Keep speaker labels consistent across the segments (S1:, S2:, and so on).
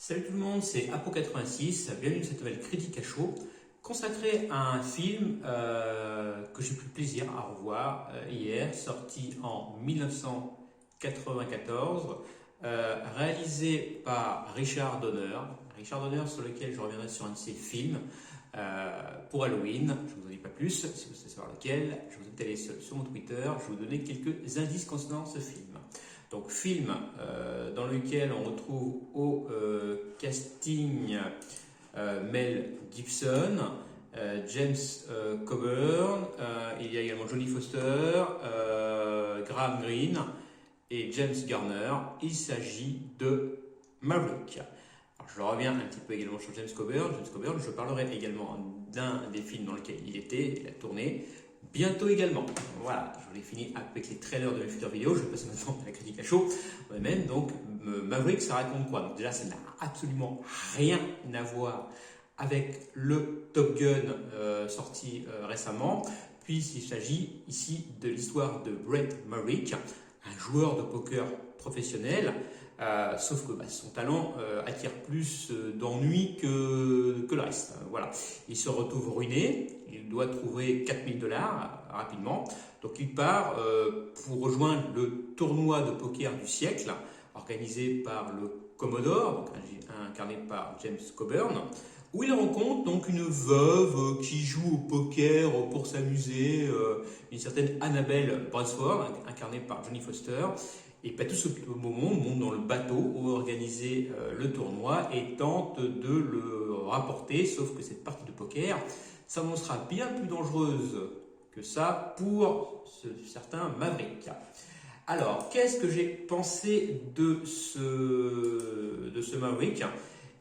S1: Salut tout le monde, c'est Apo86, bienvenue dans cette nouvelle critique à chaud consacrée à un film que j'ai pris plaisir à revoir hier, sorti en 1994, réalisé par Richard Donner. Richard Donner sur lequel je reviendrai sur un de ses films pour Halloween. Je ne vous en dis pas plus, si vous voulez savoir lequel, je vous invite à aller sur mon Twitter, je vais vous donner quelques indices concernant ce film. Donc film dans lequel on retrouve au casting Mel Gibson, James Coburn, il y a également Jodie Foster, Graham Greene et James Garner. Il s'agit de Maverick. Alors, je reviens un petit peu également sur James Coburn. Je parlerai également d'un des films dans lequel il a tourné. Bientôt également. Voilà, je vous l'ai fini avec les trailers de mes futures vidéos. Je vais passer maintenant à la critique à chaud. Même donc, Maverick, ça raconte quoi? Donc déjà, ça n'a absolument rien à voir avec le Top Gun sorti récemment, puisqu'il s'agit ici de l'histoire de Brett Maverick, un joueur de poker professionnel. Sauf que son talent attire plus d'ennuis que le reste. Voilà. Il se retrouve ruiné, il doit trouver 4000 $ rapidement. Donc il part pour rejoindre le tournoi de poker du siècle, organisé par le Commodore, donc incarné par James Coburn, où il rencontre donc une veuve qui joue au poker pour s'amuser, une certaine Annabelle Bransford, incarnée par Jodie Foster. Et tout ce moment, on monte dans le bateau où organiser le tournoi et tente de le rapporter, sauf que cette partie de poker s'annoncera bien plus dangereuse que ça pour ce certain Maverick. Alors, qu'est-ce que j'ai pensé de ce Maverick?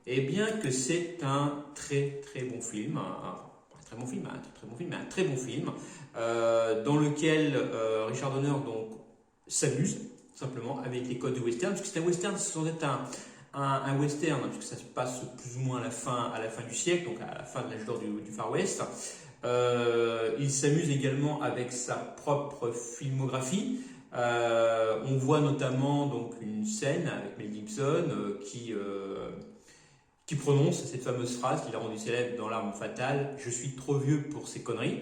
S1: Eh bien que c'est un très bon film, un très bon film, dans lequel Richard Donner donc s'amuse simplement avec les codes du western, parce que c'est un western, c'est sans être un western, puisque ça se passe plus ou moins à la fin du siècle, donc à la fin de l'âge d'or du Far West. Il s'amuse également avec sa propre filmographie. On voit notamment donc une scène avec Mel Gibson qui prononce cette fameuse phrase qu'il a rendue célèbre dans L'Arme Fatale: « Je suis trop vieux pour ces conneries ».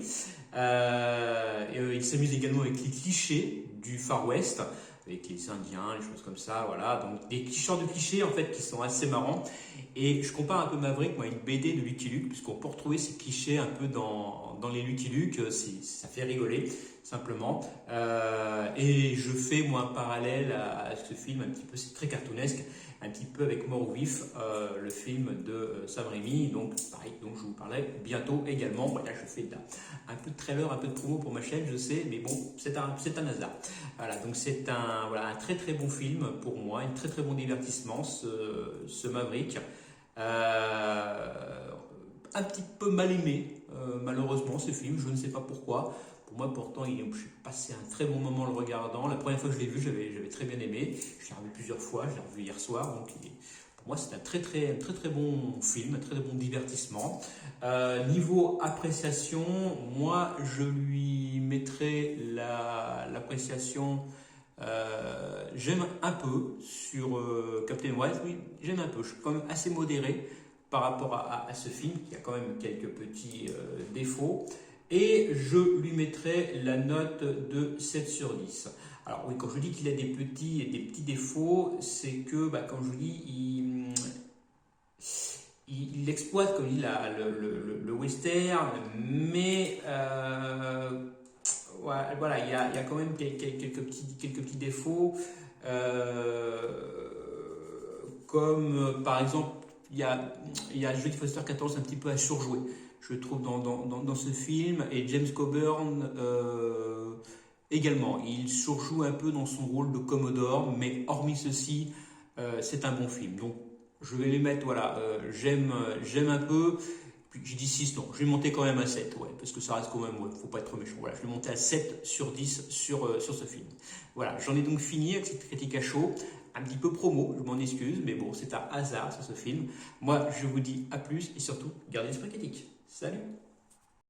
S1: Il s'amuse également avec les clichés du Far West, avec les Indiens, les choses comme ça, voilà. Donc des genres de clichés en fait qui sont assez marrants. Et je compare un peu Maverick à une BD de Lucky Luke, puisqu'on peut retrouver ces clichés un peu dans les Lucky Luke, ça fait rigoler simplement. Et je fais moi un parallèle à ce film un petit peu, c'est très cartoonesque, un petit peu avec Mort ou Vif, le film de Sam Raimi. Donc pareil, donc je vous parlais bientôt également. Voilà, je fais un peu de trailer, un peu de promo pour ma chaîne, je sais, mais bon, c'est un hasard. Voilà, donc c'est un très bon film pour moi, un très bon divertissement, ce Maverick. Un petit peu mal aimé, malheureusement, ce film, je ne sais pas pourquoi. Pour moi, pourtant, j'ai passé un très bon moment en le regardant. La première fois que je l'ai vu, j'avais très bien aimé. Je l'ai revu plusieurs fois, je l'ai revu hier soir. Donc, pour moi, c'est un très bon film, un très bon divertissement. Niveau appréciation, moi, je lui mettrai l'appréciation. J'aime un peu sur Captain White, oui, j'aime un peu. Je suis quand même assez modéré par rapport à ce film qui a quand même quelques petits défauts. Et je lui mettrai la note de 7 sur 10. Alors oui, quand je dis qu'il a des petits défauts, c'est que, comme je vous dis, il exploite, comme il dit, le western, mais voilà, il y a quand même quelques petits défauts, comme par exemple, il y a Jodie Foster qui a tendance un petit peu à surjouer, je trouve, dans ce film, et James Coburn également. Il surjoue un peu dans son rôle de Commodore, mais hormis ceci, c'est un bon film. Donc, je vais les mettre, voilà, j'aime un peu. J'ai dit 6, non, je vais monter quand même à 7, ouais, parce que ça reste quand même, ouais, faut pas être méchant. Voilà, je vais monter à 7 sur 10 sur ce film. Voilà, j'en ai donc fini avec cette critique à chaud. Un petit peu promo, je m'en excuse, mais bon, c'est un hasard sur ce film. Moi, je vous dis à plus et surtout, gardez l'esprit critique. Salut!